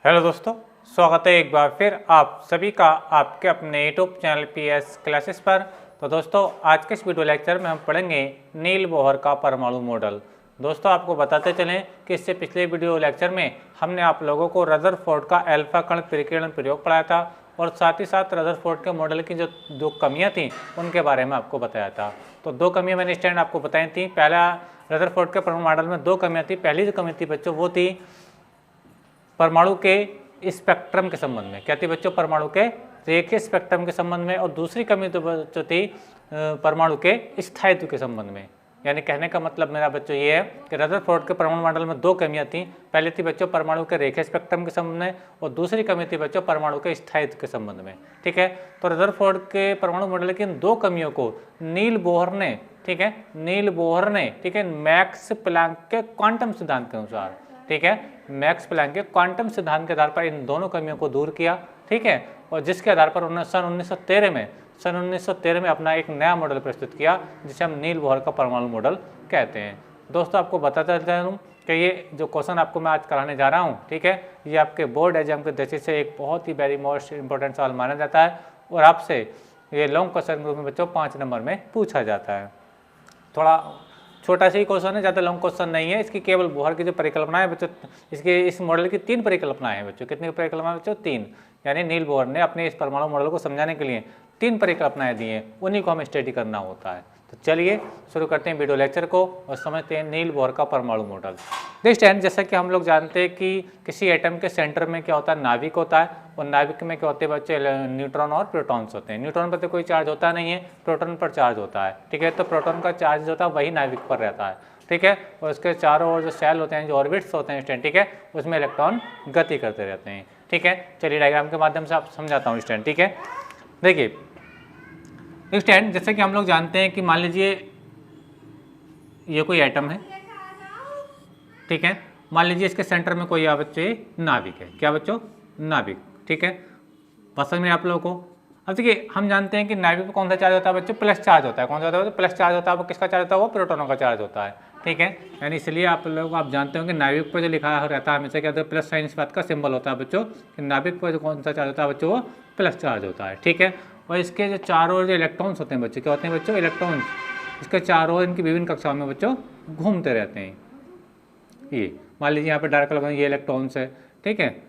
Hello दोस्तों, स्वागत है एक बार फिर आप सभी का आपके अपने यूट्यूब चैनल पीएस क्लासेस पर। तो दोस्तों, आज के इस वीडियो लेक्चर में हम पढ़ेंगे नील बोहर का परमाणु मॉडल। दोस्तों, आपको बताते चलें कि इससे पिछले वीडियो लेक्चर में हमने आप लोगों को रदरफोर्ड का अल्फा कण प्रकीर्णन प्रयोग पढ़ाया था और साथ ही साथ रदरफोर्ड के मॉडल की जो दो कमियाँ थीं उनके बारे में आपको बताया था। तो दो कमियाँ मैंने स्टैंड आपको बताई थी। पहला, रदरफोर्ड के परमाणु मॉडल में दो कमियाँ थी। पहली जो कमी थी बच्चों वो थी परमाणु के स्पेक्ट्रम के संबंध में। क्या थी बच्चों? परमाणु के रेखीय स्पेक्ट्रम के संबंध में। और दूसरी कमी तो बच्चों थी परमाणु के स्थायित्व के संबंध में। यानी कहने का मतलब मेरा बच्चों ये है कि रदरफोर्ड के परमाणु मॉडल में दो कमियां थी। पहले थी बच्चों परमाणु के रेखीय स्पेक्ट्रम के संबंध में और दूसरी कमी थी बच्चों परमाणु के स्थायित्व के संबंध में। ठीक है, तो रदरफोर्ड के परमाणु मॉडल की इन दो कमियों को नील बोहर ने, ठीक है, नील बोहर ने, ठीक है, मैक्स प्लैंक के क्वांटम सिद्धांत के अनुसार, ठीक है, मैक्स प्लैंक के क्वांटम सिद्धांत के आधार पर इन दोनों कमियों को दूर किया। ठीक है, और जिसके आधार पर उन्होंने सन 1913 में अपना एक नया मॉडल प्रस्तुत किया जिसे हम नील बोहर का परमाणु मॉडल कहते हैं। दोस्तों, आपको बताता चलता हूँ कि ये जो क्वेश्चन आपको मैं आज कराने जा रहा हूँ, ठीक है, ये आपके बोर्ड एग्जाम के दृष्टि से एक बहुत ही वेरी मोस्ट इंपॉर्टेंट सवाल माना जाता है और आपसे ये लॉन्ग क्वेश्चन ग्रुप में बच्चों 5 नंबर में पूछा जाता है। थोड़ा छोटा सा ही क्वेश्चन है, ज़्यादा लॉन्ग क्वेश्चन नहीं है। इसकी केवल बोहर की जो परिकल्पना है बच्चों, इसके इस मॉडल की 3 परिकल्पनाएं हैं बच्चों। कितनी परिकल्पना बच्चों? 3। यानी नील बोहर ने अपने इस परमाणु मॉडल को समझाने के लिए 3 परिकल्पनाएं दी हैं, उन्हीं को हमें स्टडी करना होता है। तो चलिए शुरू करते हैं वीडियो लेक्चर को और समझते हैं नील बोहर का परमाणु मॉडल। नेक्स्ट एंड, जैसा कि हम लोग जानते हैं कि किसी एटम के सेंटर में क्या होता है? नाभिक होता है और नाभिक में क्या होते हैं बच्चे? न्यूट्रॉन और प्रोटॉन्स होते हैं। न्यूट्रॉन पर तो कोई चार्ज होता नहीं है, प्रोटॉन पर चार्ज होता है। ठीक है, तो प्रोटॉन का चार्ज होता है वही नाभिक पर रहता है। ठीक है, और उसके चारों ओर जो सेल होते हैं, जो ऑर्बिट्स होते हैं स्टैंड, ठीक है, उसमें इलेक्ट्रॉन गति करते रहते हैं। ठीक है, चलिए डायग्राम के माध्यम से आप समझाता हूँ स्टैंड। ठीक है, देखिए स्टैंड, जैसे कि हम लोग जानते हैं कि मान लीजिए ये कोई एटम है, ठीक है, मान लीजिए इसके सेंटर में कोई बच्चे नाभिक है। क्या बच्चों? नाभिक। ठीक है, पसंद में आप लोगों को। अब देखिए, हम जानते हैं कि नाभिक पर कौन सा चार्ज होता है बच्चों? प्लस चार्ज होता है। कौन सा होता है? प्लस चार्ज होता है। वो किसका चार्ज होता है? वो प्रोटोनों का चार्ज होता है। ठीक है, यानी इसलिए आप लोग आप जानते होंगे नाभिक पर जो लिखा रहता है हमेशा क्या होता है? प्लस साइन इस बात का सिंबल होता है बच्चों कि नाभिक पर जो कौन सा चार्ज होता है बच्चों? वो प्लस चार्ज होता है। ठीक है, और इसके जो चारों ओर जो इलेक्ट्रॉन्स होते हैं बच्चों, क्या होते हैं बच्चों? इलेक्ट्रॉन्स। इसके चारों ओर इनकी विभिन्न कक्षाओं में बच्चों घूमते रहते हैं। ये मान लीजिए यहाँ पे डार्क कलर ये इलेक्ट्रॉन्स है। ठीक है,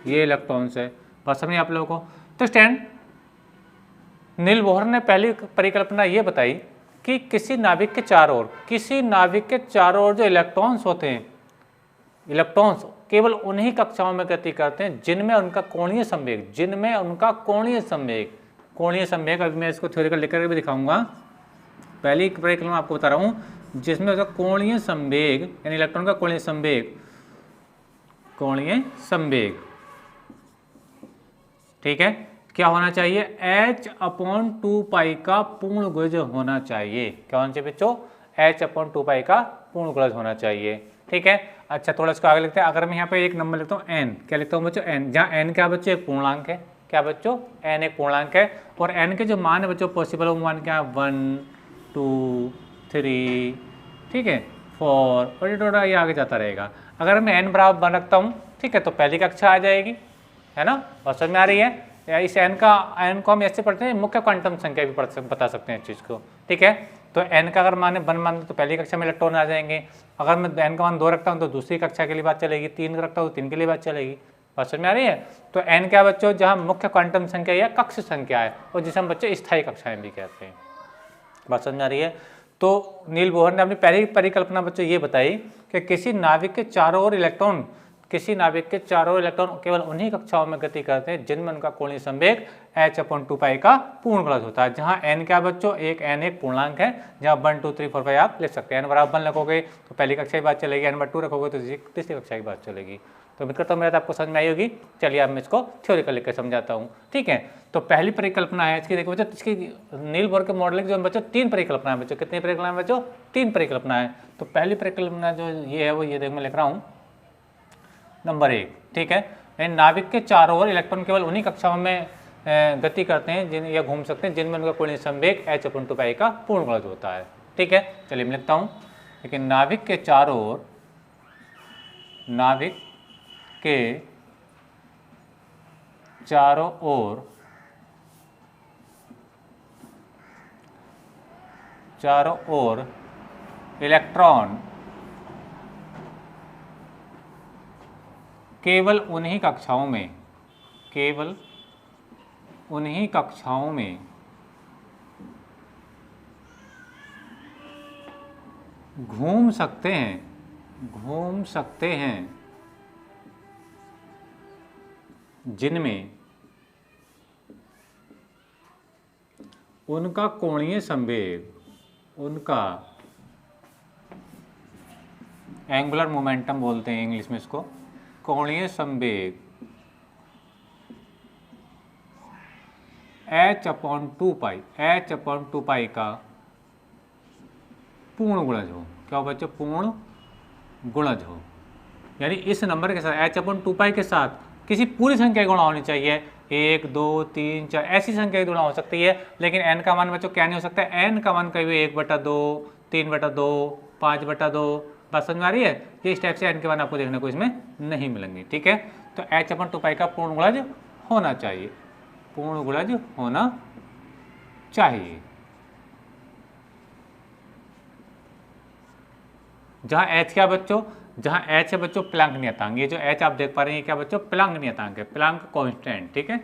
ये इलेक्ट्रॉन्स है। बात समझिए आप लोगों को। तो स्टैंड, नील बोहर ने पहली परिकल्पना ये बताई कि किसी नाभिक के चारों ओर जो इलेक्ट्रॉन्स होते हैं, इलेक्ट्रॉन्स केवल उन्हीं कक्षाओं में गति करते हैं जिनमें उनका कोणीय संवेग, अभी मैं इसको थ्योरिकल लेकर भी दिखाऊंगा। पहली परिकल्पना आपको बता रहा हूं जिसमें उसका कोणीय संवेग, यानी इलेक्ट्रॉन का कोणीय संवेग, ठीक है, क्या होना चाहिए? h/2π का पूर्ण गुणज होना चाहिए। क्या होना चाहिए बच्चों? h/2π का पूर्ण गुणज होना चाहिए। ठीक है, अच्छा थोड़ा इसको आगे लिखते हैं। अगर मैं यहाँ पे एक नंबर लिखता हूँ n, क्या लिखता हूँ बच्चों? n, जहाँ n क्या बच्चों? एक पूर्णांक है। क्या बच्चों? n एक पूर्णांक है और n के जो मान है बच्चों पॉसिबल वो मान क्या है? 1, 2, 3, ठीक है, 4 और ये थोड़ा ये आगे जाता रहेगा। अगर मैं n बराबर 1 रखता हूँ, ठीक है, तो पहली कक्षा आ जाएगी, है ना? बात समझ में आ रही है? या इस n को हम ऐसे पढ़ते हैं, मुख्य क्वांटम संख्या भी बता सकते हैं इस चीज़ को। ठीक है, तो n का अगर मान 1 मान तो पहली कक्षा में इलेक्ट्रॉन आ जाएंगे। अगर मैं n का मान 2 रखता हूँ तो दूसरी कक्षा के लिए बात चलेगी। 3 रखता हूँ तो 3 के लिए बात चलेगी। बात समझ में आ रही है? तो n क्या बच्चों? जहाँ मुख्य क्वांटम संख्या या कक्ष संख्या है और जिसे हम बच्चों स्थायी कक्षाएं भी कहते हैं। बात समझ में आ रही है? तो नील बोहर ने अपनी पहली परिकल्पना बच्चों ये बताई कि किसी नाभिक के चारों ओर इलेक्ट्रॉन केवल उन्हीं कक्षाओं में गति करते हैं जिनमें उनका कोणीय संवेग h/2π का पूर्ण गुणज होता है। जहाँ n क्या बच्चों? n एक पूर्णांक है। जहाँ 1, 2, 3, 4, 5 आप लिख सकते हैं। n बराबर 1 रखोगे तो पहली कक्षा की बात चलेगी, n/2 रखोगे तो तीसरी कक्षा की बात चलेगी। तो मित्र, तो मेरा आपको समझ में आई होगी। चलिए अब मैं इसको थ्योरिकल लेकर समझाता हूँ। ठीक है, तो पहली परिकल्पना है इसकी, देखो बच्चों, इसकी नील बोहर के मॉडल की जो बच्चों 3 परिकल्पना है बच्चों। कितनी परिकल्पना है बच्चों? 3 परिकल्पना है। तो पहली परिकल्पना जो ये है वो ये देखो मैं लिख रहा हूँ नंबर 1। ठीक है, नाभिक के चारों ओर इलेक्ट्रॉन केवल उन्हीं कक्षाओं में गति करते हैं जिन या घूम सकते हैं जिनमें उनका कोणीय संवेग h/2π का पूर्ण गुणज होता है। ठीक है, चलिए मैं लिखता हूँ। लेकिन नाभिक के चारों ओर इलेक्ट्रॉन केवल उन्हीं कक्षाओं में घूम सकते हैं जिनमें उनका कोणीय संवेग, एंगुलर मोमेंटम बोलते हैं इंग्लिश में इसको, कोणीय संवेग h/2 का पूर्ण गुणज हो। क्या हो बच्चों? पूर्ण गुणज हो। यानी इस नंबर के साथ h/2 के साथ किसी पूरी संख्या की गुणा होनी चाहिए। 1 2 3 4 ऐसी संख्या की गुणा हो सकती है, लेकिन n का मान बच्चों क्या नहीं हो सकता? n का मान कभी 1/2, 3/2, 5/2। बात समझ में आ रही है? ये इस टाइप से n के मान आपको देखने को इसमें नहीं मिलेंगे। ठीक है, तो h/2 का पूर्ण गुणज होना चाहिए, पूर्ण गुणज होना चाहिए। जहाँ h क्या बच्चों? जहाँ h है बच्चों प्लैंक नियतांक। ये जो h आप देख पा रहे हैं क्या बच्चों? प्लैंक नियतांक है, प्लैंक कांस्टेंट। ठीक है,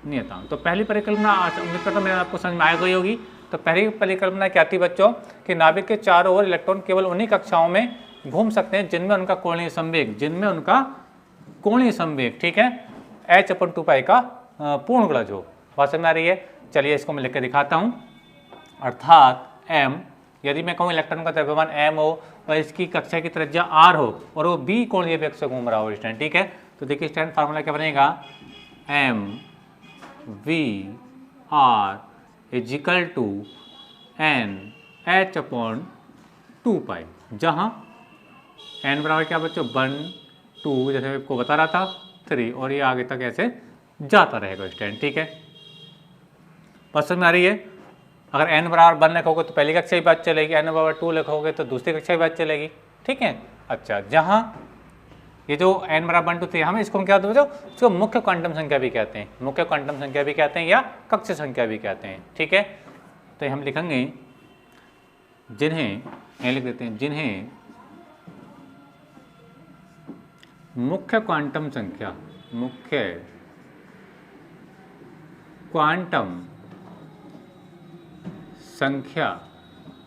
नियतांक। तो पहली परिकल्पना उम्मीद करता हूँ मैंने आपको समझ में आ गई होगी। तो पहली परिकल्पना क्या थी बच्चों? कि नाभिक के चारों ओर इलेक्ट्रॉन केवल उन्हीं कक्षाओं में घूम सकते हैं जिनमें उनका कोणीय संवेग, ठीक है, h/2 का पूर्ण गुणज हो। बात समझ में आ रही है? चलिए इसको मैं लिख के दिखाता हूँ। अर्थात m, यदि मैं कहूँ इलेक्ट्रॉन का द्रव्यमान m हो और इसकी कक्षा की त्रिज्या r हो और वो b कोणीय वेग से घूम रहा हो स्टैंड। ठीक है, तो देखिए स्टैंड फार्मूला क्या बनेगा? mv/r = n/h/2, जहाँ n बराबर क्या बच्चों? 1 2, जैसे आपको बता रहा था 3, और ये आगे तक ऐसे जाता रहेगा स्टैंड। ठीक है, बात समझ में आ रही है? अगर n बराबर 1 लिखोगे तो पहली कक्षा की बात चलेगी, n बराबर 2 लिखोगे तो दूसरी कक्षा की बात चलेगी। ठीक है, अच्छा, जहाँ ये जो n बराबर 1 2 3 हम इसको क्या कहते हैं? इसको मुख्य क्वांटम संख्या भी कहते हैं, मुख्य क्वांटम संख्या भी कहते हैं या कक्ष संख्या भी कहते हैं। ठीक है, तो हम लिखेंगे लिख देते हैं जिन्हें मुख्य क्वांटम संख्या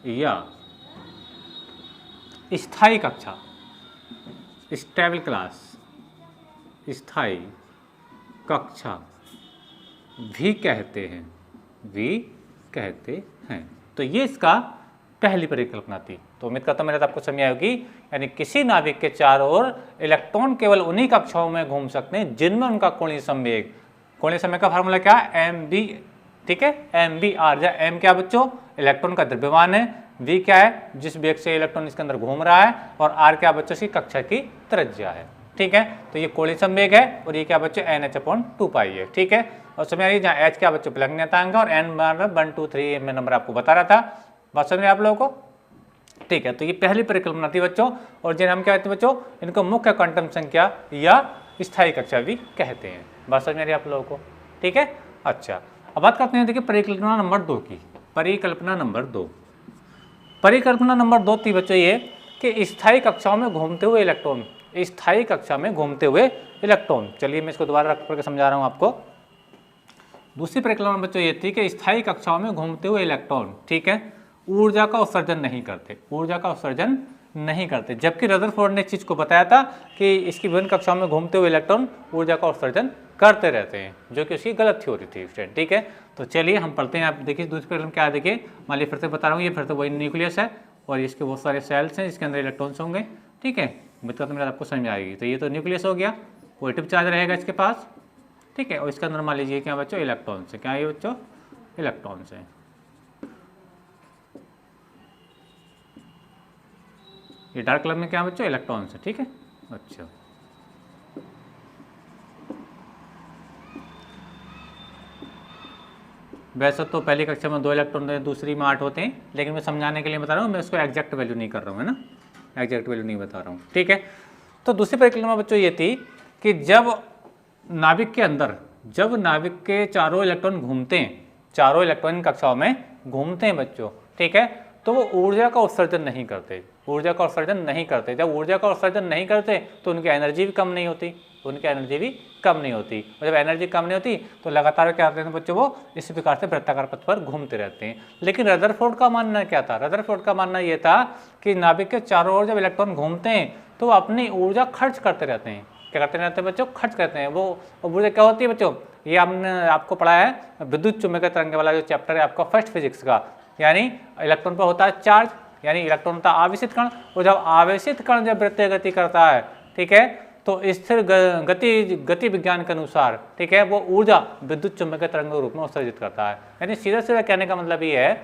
या स्थायी कक्षा, स्टेबल क्लास, स्थायी कक्षा भी कहते हैं। तो ये इसका पहली परिकल्पना थी। तो उम्मीद करता हूं मैंने आपको समझ आएगी। यानी किसी नाभिक के चारों ओर इलेक्ट्रॉन केवल उन्हीं कक्षाओं में घूम सकते हैं जिनमें उनका कोणीय संवेग का फार्मूला क्या है? mv। ठीक है, mv/r, जहाँ m क्या बच्चों? इलेक्ट्रॉन का द्रव्यमान है, v क्या है? जिस वेग से इलेक्ट्रॉन इसके अंदर घूम रहा है, और r क्या बच्चों? इसकी कक्षा की त्रिज्या है। ठीक है, तो ये कोणीय संवेग है और ये क्या बच्चों? nh/2 है। ठीक है, और समझ आइए जहाँ h क्या बच्चों? प्लैंक नियतांक है और n बराबर 1 2 3 में नंबर आपको बता रहा था। बात समझ में आप लोगों को? ठीक है, तो ये पहली परिकल्पना थी बच्चों, और जिन्हें हम क्या कहते हैं बच्चों? इनको मुख्य क्वांटम संख्या या स्थायी कक्षा भी कहते हैं। बात समझ में आ रही है आप लोगों को? ठीक है, अच्छा, अब बात करते हैं देखिए परिकल्पना नंबर 2 की। परिकल्पना नंबर 2 थी बच्चों ये कि स्थायी कक्षाओं में घूमते हुए इलेक्ट्रॉन। चलिए मैं इसको दोबारा रख करके समझा रहा हूँ आपको। दूसरी परिकल्पना बच्चों ये थी कि स्थायी कक्षाओं में घूमते हुए इलेक्ट्रॉन, ठीक है, ऊर्जा का उत्सर्जन नहीं करते, जबकि रदरफोर्ड ने इस चीज़ को बताया था कि इसकी विभिन्न कक्षाओं में घूमते हुए इलेक्ट्रॉन ऊर्जा का उत्सर्जन करते रहते हैं, जो कि उसकी गलत थ्योरी थी स्टूडेंट। ठीक है, तो चलिए हम पढ़ते हैं। आप देखिए दूसरी परिकल्पना क्या है, देखिए मान लीजिए फिर से बता रहा हूँ, ये फिर से वही न्यूक्लियस है और इसके बहुत सारे सेल्स हैं जिसके अंदर इलेक्ट्रॉन्स होंगे। ठीक है, मतलब तो मेरा आपको समझ में आएगी। तो ये तो न्यूक्लियस हो गया, पॉजिटिव चार्ज रहेगा इसके पास। ठीक है, और इसके अंदर मान लीजिए क्या बच्चों? इलेक्ट्रॉन्स है। क्या है बच्चों? इलेक्ट्रॉन्स है। ये डार्क कलर में क्या बच्चों? इलेक्ट्रॉन्स है। ठीक है, अच्छा, वैसे तो पहली कक्षा में 2 इलेक्ट्रॉन होते हैं, दूसरी में 8 होते हैं, लेकिन मैं समझाने के लिए बता रहा हूँ, मैं इसको एग्जैक्ट वैल्यू नहीं कर रहा हूँ, है ना, एग्जैक्ट वैल्यू नहीं बता रहा हूँ। ठीक है, तो दूसरी परिकल्पना बच्चों ये थी कि जब नाभिक के अंदर जब नाभिक के चारों इलेक्ट्रॉन घूमते हैं, चारों इलेक्ट्रॉन कक्षाओं में घूमते हैं बच्चों, ठीक है, तो वो ऊर्जा का उत्सर्जन नहीं करते, ऊर्जा का उत्सर्जन नहीं करते। जब ऊर्जा का उत्सर्जन नहीं करते तो उनकी एनर्जी भी कम नहीं होती, उनकी एनर्जी भी कम नहीं होती, और जब एनर्जी कम नहीं होती तो लगातार क्या करते हैं बच्चों, वो इस प्रकार से वृत्ताकार पथ पर घूमते रहते हैं। लेकिन रदरफोर्ड का मानना क्या था? रदरफोर्ड का मानना ये था कि नाभिक के चारों ओर जब इलेक्ट्रॉन घूमते हैं तो वो अपनी ऊर्जा खर्च करते रहते हैं। क्या करते रहते हैं बच्चों? खर्च करते हैं। वो ऊर्जा क्या होती है बच्चों? ये हमने आपको पढ़ा है विद्युत चुम्बकीय तरंग वाला जो चैप्टर है आपका फर्स्ट फिजिक्स का, यानी इलेक्ट्रॉन पर होता है चार्ज, यानी इलेक्ट्रॉन होता है आवेशित कण, और जब आवेशित कण जब वृत्तीय गति करता है, ठीक है, तो स्थिर गति विज्ञान के अनुसार, ठीक है, वो ऊर्जा विद्युत चुम्बकीय तरंग के रूप में उत्सर्जित करता है। यानी सीधा सीधा कहने का मतलब ये है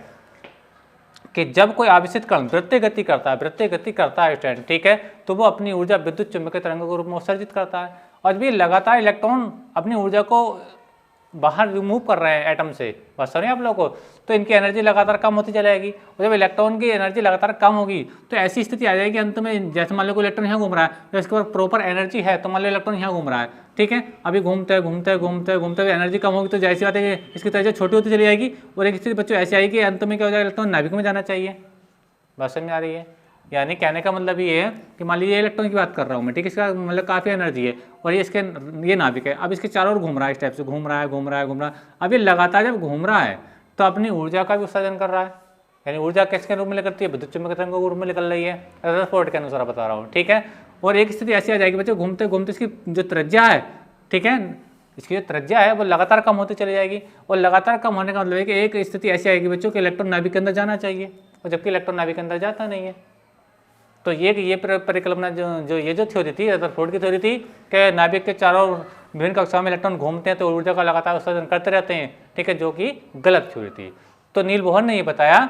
कि जब कोई आवेशित कण वृत्तीय गति करता है स्टैंड, ठीक है, तो वो अपनी ऊर्जा विद्युत चुम्बकीय तरंगों के रूप में उत्सर्जित करता है। और भी लगातार इलेक्ट्रॉन अपनी ऊर्जा को बाहर रिमूव कर रहे हैं एटम से, बस समझिए आप लोगों को, तो इनकी एनर्जी लगातार कम होती चली जाएगी। और जब इलेक्ट्रॉन की एनर्जी लगातार कम होगी तो ऐसी स्थिति आ जाएगी अंत में, जैसे मान लो कोई इलेक्ट्रॉन यहाँ घूम रहा है, तो इसके पास प्रॉपर एनर्जी है, तो मान लो इलेक्ट्रॉन यहाँ घूम रहा है, ठीक है, अभी घूमते एनर्जी कम होगी तो जैसी बात है कि इसकी तरह छोटी होती चली जाएगी, और एक स्थिति बच्चों ऐसी आएगी अंत में क्या हो जाएगा, इलेक्ट्रॉन नाभिक में जाना चाहिए। बस समझ में आ रही है? यानी कहने का मतलब ये है कि मान लीजिए इलेक्ट्रॉन की बात कर रहा हूँ मैं, ठीक है, इसका मतलब काफ़ी एनर्जी है, और ये नाभिक है, अब इसके चारों ओर घूम रहा है, इस टाइप से घूम रहा है। अब ये लगातार जब घूम रहा है तो अपनी ऊर्जा का भी उत्सर्जन कर रहा है। यानी ऊर्जा किसके रूप में निकलती है? विद्युत चुम्बकीय तरंगों के रूप में निकल रही है, रदरफोर्ड के अनुसार बता रहा हूँ, ठीक है। और एक स्थिति ऐसी आ जाएगी बच्चों, घूमते घूमते इसकी जो त्रिज्या है, ठीक है, इसकी जो त्रिज्या है वो लगातार कम होती चली जाएगी, और लगातार कम होने का मतलब है कि एक स्थिति ऐसी आएगी बच्चों कि इलेक्ट्रॉन नाभिक के अंदर जाना चाहिए, और जबकि इलेक्ट्रॉन नाभिक के अंदर जाता नहीं है। तो ये परिकल्पना जो थ्योरी थी, रदरफोर्ड की थ्योरी थी कि नाभिक के चारों विभिन्न कक्षाओं में इलेक्ट्रॉन घूमते हैं तो ऊर्जा का लगातार उत्सर्जन करते रहते हैं, ठीक है, जो कि गलत थ्योरी थी। तो नील बोहर ने ये बताया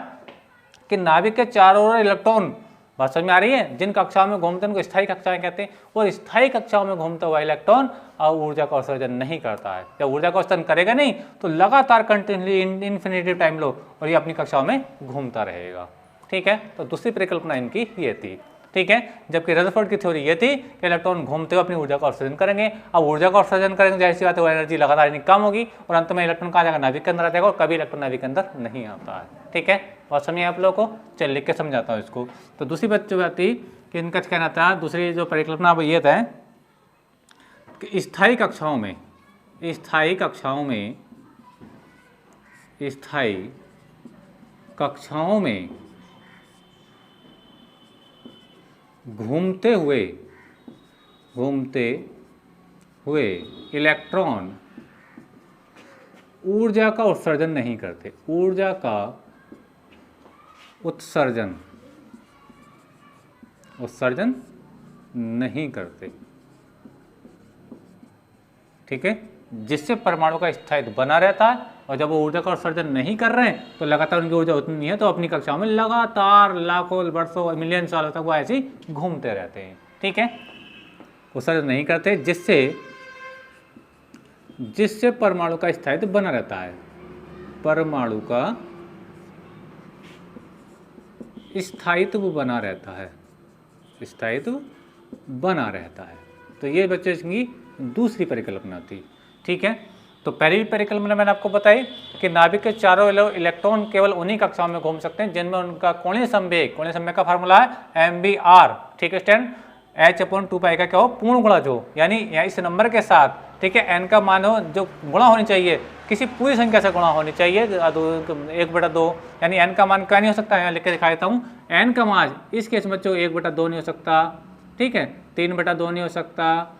कि नाभिक के चारों ओर इलेक्ट्रॉन, बात समझ में आ रही है, जिन कक्षाओं में घूमते हैं उनको स्थायी कक्षाएं कहते हैं, और स्थायी कक्षाओं में घूमता हुआ इलेक्ट्रॉन ऊर्जा का उत्सर्जन नहीं करता है। जब ऊर्जा का उत्सर्जन करेगा नहीं तो लगातार कंटिन्यूसली इन्फिनिटी टाइम लो, और ये अपनी कक्षाओं में घूमता रहेगा, ठीक है। तो दूसरी परिकल्पना इनकी ये थी, ठीक है, जबकि रदरफोर्ड की थ्योरी ये थी कि इलेक्ट्रॉन घूमते हुए अपनी ऊर्जा का उत्सर्जन करेंगे। अब ऊर्जा का उत्सर्जन करेंगे जाहिर सी बात है वो एनर्जी लगातार इतनी कम होगी, और अंत में इलेक्ट्रॉन कहाँ जाएगा? नाभिक के अंदर आ जाएगा, और कभी इलेक्ट्रॉन नाभिक के अंदर नहीं आता है, ठीक है। और समझिए आप लोगों को, चल लिख के समझाता हूँ इसको। तो दूसरी बात जो थी कि इनका कहना था, दूसरी जो परिकल्पना वो ये था कि स्थायी कक्षाओं में घूमते हुए इलेक्ट्रॉन ऊर्जा का उत्सर्जन नहीं करते, ऊर्जा का उत्सर्जन नहीं करते, ठीक है, जिससे परमाणु का स्थायित्व बना रहता है। और जब वो ऊर्जा का उत्सर्जन नहीं कर रहे हैं तो लगातार उनकी ऊर्जा उतनी नहीं है, तो अपनी कक्षाओं में लगातार लाखों वर्षों मिलियन सालों तक वो ऐसे ही घूमते रहते हैं, ठीक है, उत्सर्जन नहीं करते, जिससे परमाणु का स्थायित्व बना रहता है, परमाणु का स्थायित्व बना रहता है। तो ये बच्चों की दूसरी परिकल्पना थी, ठीक है। तो पहली परिकल्पना मैंने आपको बताई कि नाभिक के चारों इलेक्ट्रॉन केवल उन्हीं कक्षाओं में घूम सकते हैं जिनमें उनका कोणीय संवेग का फार्मूला है mvr, ठीक है, स्टैंड h/2π का क्या हो? पूर्ण गुणा जो, यानी इस नंबर के साथ, ठीक है, n का मान हो जो गुणा होनी चाहिए, किसी पूरी संख्या से गुणा होनी चाहिए, 1/2, यानी n का मान क्या नहीं हो सकता, यहाँ लिख के दिखा देता हूँ, n का मान इस केस में बच्चों 1/2 नहीं हो सकता, ठीक है, 3/2 नहीं हो सकता,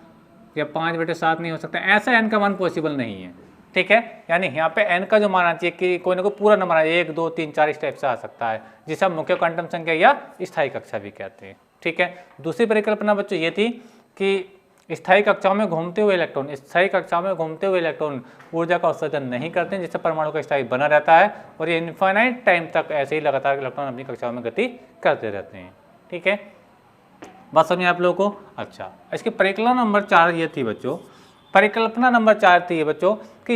या 5/7 नहीं हो सकता, ऐसा n का मान पॉसिबल नहीं है, ठीक है। यानी यहाँ पे n का जो मान आना चाहिए कि कोई ना कोई पूरा नंबर आए, 1 2 3 4 इस टाइप से आ सकता है, जिसे हम मुख्य क्वांटम संख्या या स्थायी कक्षा भी कहते हैं, ठीक है। दूसरी परिकल्पना बच्चों ये थी कि स्थायी कक्षाओं में घूमते हुए इलेक्ट्रॉन ऊर्जा का उत्सर्जन नहीं करते हैं, जिससे परमाणु का स्थायी बना रहता है, और ये इनफाइनाइट टाइम तक ऐसे ही लगातार इलेक्ट्रॉन अपनी कक्षाओं में गति करते रहते हैं, ठीक है। बात समझिए आप लोगों को। अच्छा, इसकी परिकल्पना नंबर 4 ये थी बच्चों, परिकल्पना नंबर 4 थी बच्चों कि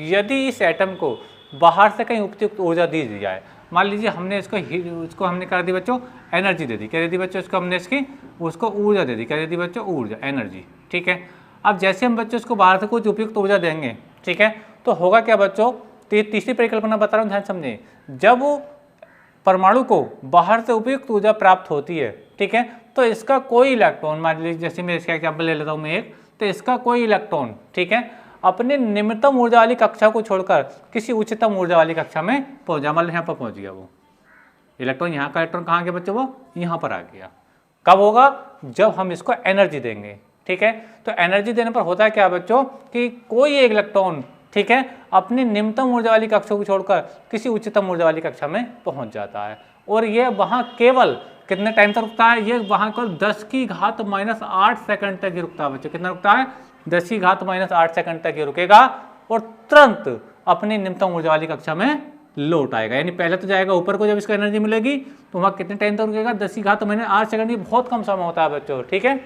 यदि इस एटम को बाहर से कहीं उपयुक्त ऊर्जा दी जाए, मान लीजिए हमने इसको हमने कर दी बच्चों एनर्जी दे दी, क्या दे दी बच्चों, उसको हमने उसको ऊर्जा दे दी, क्या दे दी बच्चों? ऊर्जा, एनर्जी, ठीक है। अब जैसे हम बच्चों उसको बाहर से कुछ उपयुक्त ऊर्जा देंगे, ठीक है, तो होगा क्या बच्चों, तीसरी परिकल्पना बता रहा हूँ, ध्यान समझिए। जब परमाणु को बाहर से उपयुक्त ऊर्जा प्राप्त होती है, ठीक है, तो इसका कोई इलेक्ट्रॉन, मान लीजिए जैसे मैं इसका एग्जाम्पल ले लेता हूँ मैं एक, तो इसका कोई इलेक्ट्रॉन, ठीक है, अपने निम्नतम ऊर्जा वाली कक्षा को छोड़कर किसी उच्चतम ऊर्जा वाली कक्षा में पहुंच जा, मतलब यहाँ पर पहुंच गया वो इलेक्ट्रॉन, यहाँ का इलेक्ट्रॉन कहाँ गया बच्चों, वो यहाँ पर आ गया। कब होगा, जब हम इसको एनर्जी देंगे, ठीक है। तो एनर्जी देने पर होता है क्या बच्चों कि कोई एक इलेक्ट्रॉन, ठीक है, अपनी निम्नतम ऊर्जा वाली कक्षा को छोड़कर किसी उच्चतम ऊर्जा वाली कक्षा में पहुंच जाता है, और ये वहाँ केवल कितने टाइम तक रुकता है, ये वहाँ केवल 10⁻⁻8 सेकंड तक ही रुकता है बच्चों। कितना रुकता है, 10⁻⁸ सेकंड तक ये रुकेगा, और तुरंत अपनी निम्नतम ऊर्जा वाली कक्षा में लौट आएगा। यानी पहले तो जाएगा ऊपर को, जब इसको एनर्जी मिलेगी तो वहाँ कितने टाइम तक रुकेगा, 10⁻⁸ सेकंड, ये बहुत कम समय होता है बच्चों, ठीक है।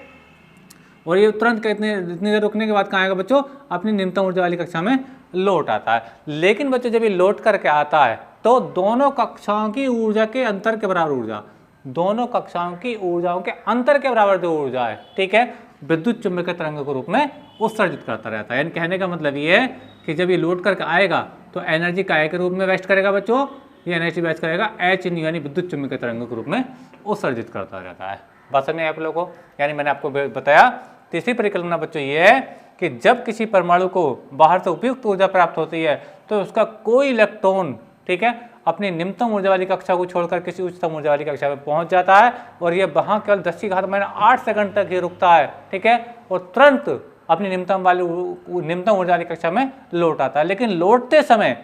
और ये तुरंत इतनी देर रुकने के बाद कहाँ आएगा बच्चों, अपनी निम्नतम ऊर्जा वाली कक्षा में लौट आता है। लेकिन बच्चों जब ये लौट करके आता है तो दोनों कक्षाओं की ऊर्जा के अंतर के बराबर ऊर्जा, दोनों कक्षाओं की ऊर्जाओं के अंतर के बराबर जो ऊर्जा है, ठीक है, विद्युत चुम्बकीय तरंग के रूप में उत्सर्जित करता रहता है। यानी कहने का मतलब ये है कि जब ये लौट करके आएगा तो एनर्जी काय के रूप में वेस्ट करेगा बच्चों, ये एनर्जी वेस्ट करेगा H यानी विद्युत चुम्बकीय तरंग के रूप में उत्सर्जित करता रहता है। बात समझ में आप लोगों को, यानी मैंने आपको बताया तीसरी परिकल्पना बच्चों ये है कि जब किसी परमाणु को बाहर से उपयुक्त ऊर्जा प्राप्त होती है तो उसका कोई इलेक्ट्रॉन, ठीक है, अपनी निम्नतम ऊर्जा वाली कक्षा को छोड़कर किसी उच्चतम ऊर्जा वाली कक्षा में पहुंच जाता है, और ये वहाँ केवल 10⁻⁸ सेकंड तक ही रुकता है, ठीक है, और तुरंत अपनी निम्नतम ऊर्जा वाली कक्षा में लौट आता है। लेकिन लौटते समय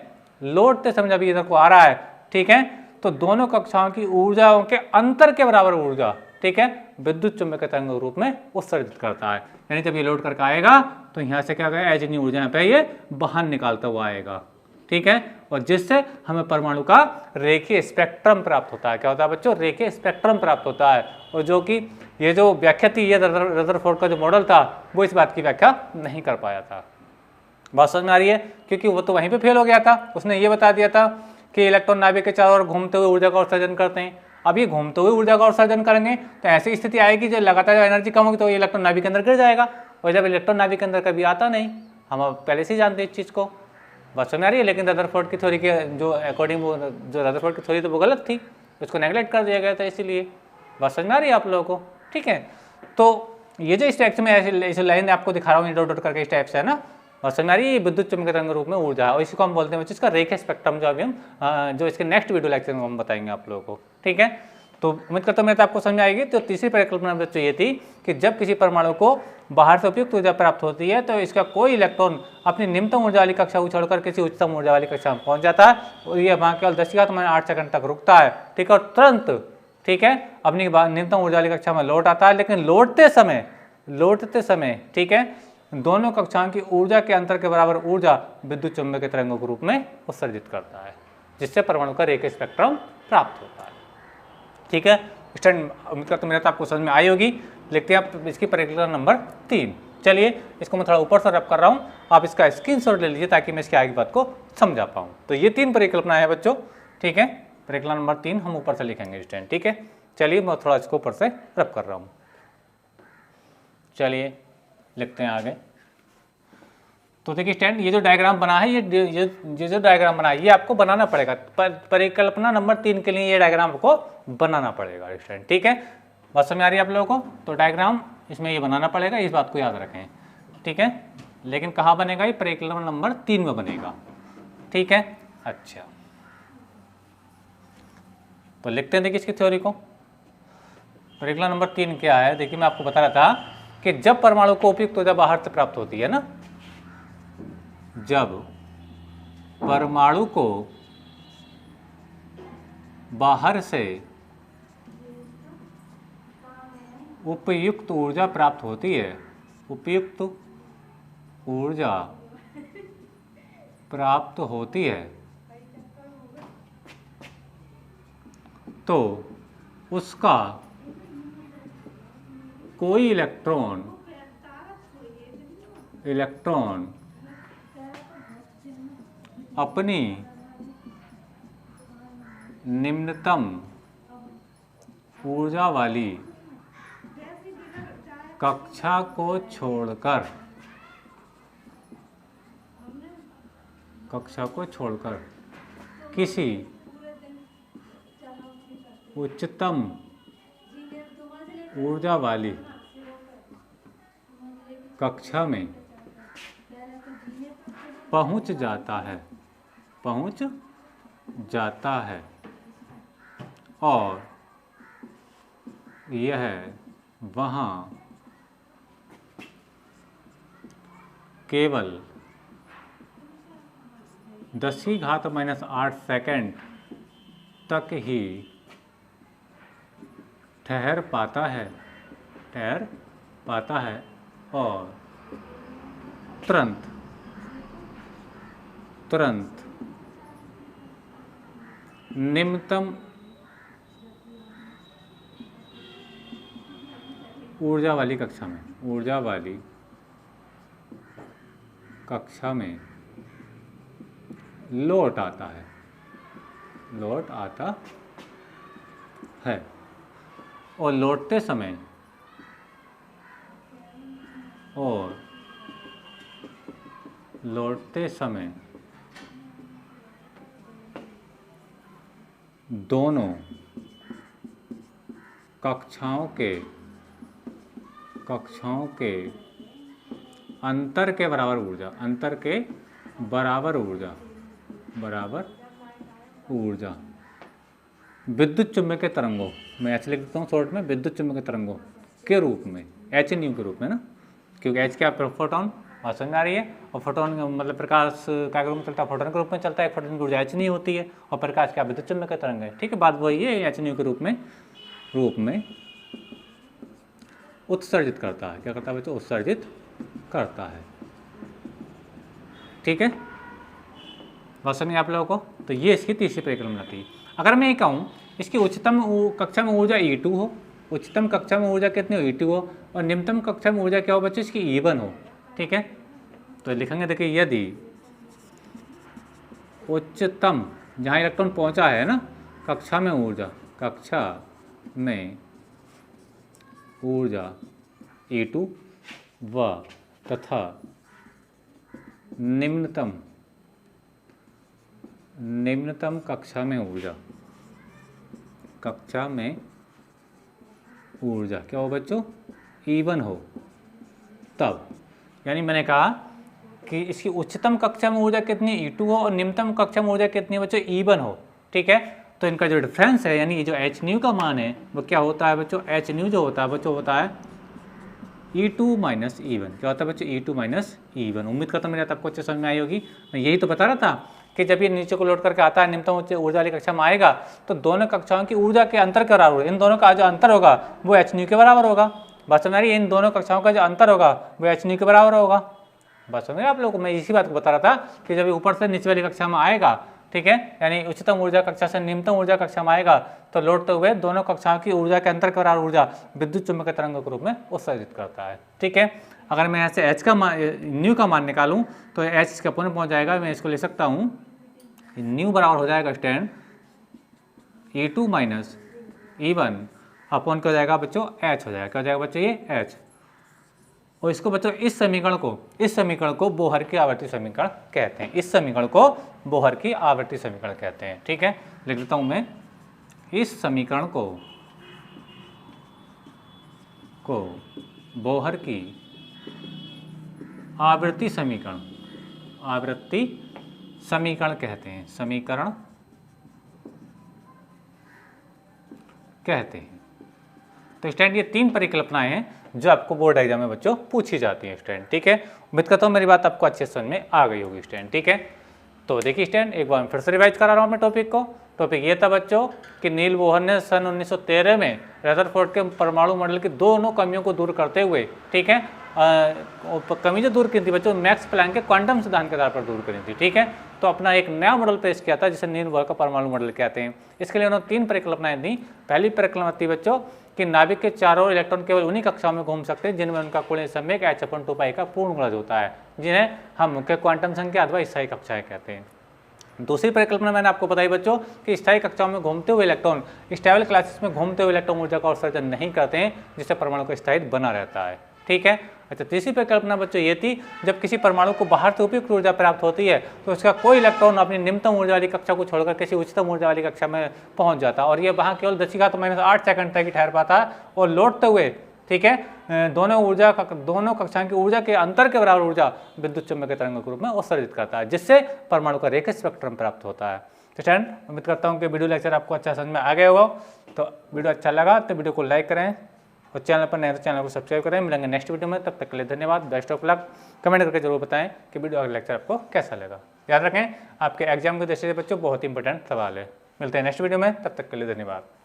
जब इधर को आ रहा है, ठीक है, तो दोनों कक्षाओं की ऊर्जाओं के अंतर के बराबर ऊर्जा, ठीक है, विद्युत चुम्बकीय तरंग के रूप में उत्सर्जित करता है। यानी जब ये लौट करके आएगा तो यहाँ से क्या करेगा, H ऊर्जा यहाँ पे ये बाहर निकालता हुआ आएगा, ठीक है, और जिससे हमें परमाणु का रेखीय स्पेक्ट्रम प्राप्त होता है। क्या होता है बच्चों, रेखीय स्पेक्ट्रम प्राप्त होता है। और जो कि ये जो व्याख्या थी, ये रदरफोर्ड का जो मॉडल था वो इस बात की व्याख्या नहीं कर पाया था। बात समझ में आ रही है, क्योंकि वो तो वहीं पे फेल हो गया था। उसने ये बता दिया था कि इलेक्ट्रॉन नाभिक के चारों ओर घूमते हुए ऊर्जा का उत्सर्जन करते हैं। अब ये घूमते हुए ऊर्जा का उत्सर्जन करेंगे तो ऐसी स्थिति आएगी जब लगातार एनर्जी कम होगी तो ये इलेक्ट्रॉन नाभिक के अंदर गिर जाएगा, और जब इलेक्ट्रॉन नाभिक के अंदर कभी आता नहीं, हम अब पहले से ही जानते हैं इस चीज़ को। बात समझ में आ रही है। लेकिन रदरफोर्ड की थ्योरी के जो अकॉर्डिंग, जो रदरफोर्ड की थ्योरी तो वो गलत थी, उसको नेगलेक्ट कर दिया गया था, इसीलिए। बात समझ में आ रही है आप लोगों को, ठीक है। तो ये जो इस टाइप से मैं ऐसे लाइन आपको दिखा रहा हूँ डॉट डॉट करके, इस टाइप से है ना, और समझ में आ रही है, विद्युत चुम्बकीय तरंग रूप में ऊर्जा है, और इसी को हम बोलते हैं बच्चों इसका रेखीय स्पेक्ट्रम, जो अभी हम जो इसके नेक्स्ट वीडियो लेक्चर में हम बताएंगे आप लोगों को, ठीक है। तो उम्मीद करता हूँ मैं तो आपको समझ आएगी। तो तीसरी परिकल्पना बच्चों ये थी कि जब किसी परमाणु को बाहर से उपयुक्त ऊर्जा प्राप्त होती है तो इसका कोई इलेक्ट्रॉन अपनी निम्नतम ऊर्जा वाली कक्षा को छोड़कर किसी उच्चतम ऊर्जा वाली कक्षा में पहुंच जाता है, और ये वहाँ केवल 10⁻⁸ सेकंड तक रुकता है, ठीक है, और तुरंत, ठीक है, अपनी निम्नतम ऊर्जा वाली कक्षा में लौट आता है। लेकिन लौटते समय, ठीक है, दोनों कक्षाओं की ऊर्जा के अंतर के बराबर ऊर्जा विद्युत चुम्बकीय तरंगों के रूप में उत्सर्जित करता है, जिससे परमाणु का रेखीय स्पेक्ट्रम प्राप्त होता है, ठीक है। स्टूडेंट उम्मीद करता हूं मेरा तो आपको समझ में आई होगी। लिखते हैं आप इसकी परिकल्पना नंबर 3। चलिए इसको मैं थोड़ा ऊपर से रब कर रहा हूँ, आप इसका स्क्रीनशॉट ले लीजिए ताकि मैं इसके आगे बात को समझा पाऊँ। तो ये 3 परिकल्पना है बच्चों, ठीक है। परिकल्पना नंबर 3 हम ऊपर से लिखेंगे स्टूडेंट, ठीक है। चलिए मैं थोड़ा इसको ऊपर से रब कर रहा हूँ। चलिए लिखते हैं आगे। तो देखिए स्टूडेंट, ये जो डायग्राम बना है, ये जो डायग्राम बना है ये आपको बनाना पड़ेगा। परिकल्पना नंबर 3 के लिए ये डायग्राम आपको बनाना पड़ेगा स्टूडेंट, ठीक है। बात समझ आ रही है आप लोगों को। तो डायग्राम इसमें ये बनाना पड़ेगा, इस बात को याद रखें, ठीक है। लेकिन कहाँ बनेगा, ये परिकल्पना नंबर 3 में बनेगा, ठीक है। अच्छा, तो लिखते हैं देखिए इसकी थ्योरी को। परिकल्पना नंबर 3 क्या है, देखिए मैं आपको बता रहा था कि जब परमाणु को उपयुक्त ऊर्जा बाहर से प्राप्त होती है ना, जब परमाणु को बाहर से उपयुक्त ऊर्जा प्राप्त होती है, उपयुक्त ऊर्जा प्राप्त होती है, तो उसका कोई इलेक्ट्रॉन अपनी निम्नतम ऊर्जा वाली कक्षा को छोड़कर कक्षा को छोड़कर किसी उच्चतम ऊर्जा वाली कक्षा में पहुंच जाता है और यह वहां केवल 10⁻⁸ सेकंड तक ही ठहर पाता है और तुरंत निम्नतम ऊर्जा वाली कक्षा में लौट आता है और लौटते समय दोनों कक्षाओं के अंतर के बराबर ऊर्जा विद्युत चुम्बकीय तरंगों, मैं ऐसे लिख देता हूँ शॉर्ट में, विद्युत चुम्बकीय तरंगों के रूप में, h न्यू के रूप में ना, क्योंकि h क्या फोटोन, बात समझ में आ रही है। और फोटोन मतलब प्रकाश क्या रूप में चलता है, फोटोन के रूप में चलता है। फोटोन की ऊर्जा h न्यू होती है और प्रकाश क्या विद्युत चुम्बकीय तरंग है। ठीक है, बात वही है, h न्यू के रूप में उत्सर्जित करता है। क्या करता है बच्चों? उत्सर्जित करता है। ठीक है, बात समझिए आप लोगों को। तो ये इसकी तीसरी परिकल्पना थी। अगर मैं ये कहूँ इसकी उच्चतम कक्षा में ऊर्जा E2 हो, उच्चतम कक्षा में ऊर्जा कितनी हो? E2 हो, और निम्नतम कक्षा में ऊर्जा क्या हो बच्चों? इसकी E1 हो। ठीक है, तो लिखेंगे, देखिए, यदि उच्चतम जहाँ इलेक्ट्रॉन पहुँचा है ना कक्षा में ऊर्जा E2 व तथा निम्नतम कक्षा में ऊर्जा क्या हो बच्चों? E1 हो, तब यानी मैंने कहा कि इसकी उच्चतम कक्षा में ऊर्जा कितनी? E2 हो, और निम्नतम कक्षा में ऊर्जा कितनी है बच्चों? E1 हो। ठीक है, तो इनका जो डिफरेंस है यानी ये जो h न्यू का मान है वो क्या होता है बच्चों? h न्यू जो होता है बच्चों होता है E2 माइनस E1। क्या होता है बच्चों? E2 minus E1। उम्मीद करता हूँ मेरी बात आपको अच्छे समझ में आई होगी। मैं यही तो बता रहा था कि जब ये नीचे को लौट करके आता है, निम्नतम ऊर्जा वाली कक्षा में आएगा तो दोनों कक्षाओं की ऊर्जा के अंतर के बराबर, इन दोनों का जो अंतर होगा वो h न्यू के बराबर होगा। बात समझ आ रही है? इन दोनों कक्षाओं का जो अंतर होगा वो h न्यू के बराबर होगा। बात समझ आप लोगों को? मैं इसी बात को बता रहा था कि जब ऊपर से नीचे वाली कक्षा में आएगा, ठीक है, यानी उच्चतम ऊर्जा कक्षा से निम्नतम ऊर्जा कक्षा में आएगा तो लौटते हुए दोनों कक्षाओं की ऊर्जा के अंतर के बराबर ऊर्जा विद्युत चुम्बकीय तरंगों के रूप में उत्सर्जित करता है। ठीक है, अगर मैं ऐसे h का न्यू का मान निकालूं तो h इसके अपोन पहुंच जाएगा। मैं इसको ले सकता हूं, न्यू बराबर हो जाएगा stand E2 minus E1 upon क्या हो जाएगा बच्चों? h हो जाएगा। क्या हो जाएगा बच्चों? ये h। और इसको बच्चों इस समीकरण को बोहर की आवर्ती समीकरण कहते हैं। इस समीकरण को बोहर की आवर्ती समीकरण कहते हैं। ठीक है, लिख देता हूं मैं, इस समीकरण को बोहर की आवर्ती समीकरण कहते हैं। तो स्टूडेंट ये 3 परिकल्पनाएं हैं जो आपको बोर्ड एग्जाम में बच्चों पूछी जाती हैं स्टूडेंट। ठीक है, उम्मीद करता हूँ मेरी बात आपको अच्छे समझ में आ गई होगी स्टूडेंट। ठीक है, तो देखिए स्टूडेंट एक बार फिर से रिवाइज करा रहा हूँ मैं टॉपिक को। टॉपिक ये था बच्चों कि नील बोहर ने सन 1913 में रदरफोर्ड के परमाणु मॉडल की दोनों कमियों को दूर करते हुए, ठीक है, कमी जो दूर की थी बच्चों मैक्स प्लैंक के क्वांटम सिद्धांत के आधार पर दूर करी थी। ठीक है, तो अपना एक नया मॉडल पेश किया था जिसे नील बोहर का परमाणु मॉडल कहते हैं। इसके लिए उन्होंने 3 परिकल्पनाएं दी। पहली परिकल्पना थी बच्चों कि नाभिक के चारों ओर इलेक्ट्रॉन केवल उन्हीं कक्षाओं में घूम सकते हैं जिनमें उनका कोणीय संवेग h/2π का पूर्ण गुणज होता है, जिन्हें हम मुख्य क्वांटम संख्या अथवा स्थायी कक्षाएं कहते हैं। दूसरी परिकल्पना मैंने आपको बताई बच्चों कि स्थायी कक्षाओं में घूमते हुए इलेक्ट्रॉन स्टेबल क्लासेस में घूमते हुए इलेक्ट्रॉन ऊर्जा का उत्सर्जन नहीं करते हैं, जिससे परमाणु का स्थायित्व बना रहता है। ठीक है। अच्छा, तीसरी परिकल्पना बच्चों ये थी, जब किसी परमाणु को बाहर से उपयुक्त ऊर्जा प्राप्त होती है तो उसका कोई इलेक्ट्रॉन अपनी निम्नतम ऊर्जा वाली कक्षा को छोड़कर किसी उच्चतम ऊर्जा वाली कक्षा में पहुंच जाता है और ये वहाँ केवल 10⁻⁸ सेकंड तक ही ठहर पाता है और लौटते हुए, ठीक है, दोनों कक्षाओं की ऊर्जा के अंतर के बराबर ऊर्जा विद्युत चुम्बकीय तरंगों के रूप में उत्सर्जित करता है, जिससे परमाणु का रेखीय स्पेक्ट्रम प्राप्त होता है। तो फ्रेंड, उम्मीद करता हूँ कि वीडियो लेक्चर आपको अच्छा समझ में आ गया होगा। तो वीडियो अच्छा लगा तो वीडियो को लाइक करें और चैनल पर नए तो चैनल को सब्सक्राइब करें। मिलेंगे नेक्स्ट वीडियो में, तब तक के लिए धन्यवाद। Best of luck. कमेंट करके जरूर बताएं कि वीडियो अगला लेक्चर आपको कैसा लगा। याद रखें, आपके एग्जाम की दृष्टि से बच्चों बहुत इंपॉर्टेंट सवाल है। मिलते हैं नेक्स्ट वीडियो में, तब तक के लिए धन्यवाद।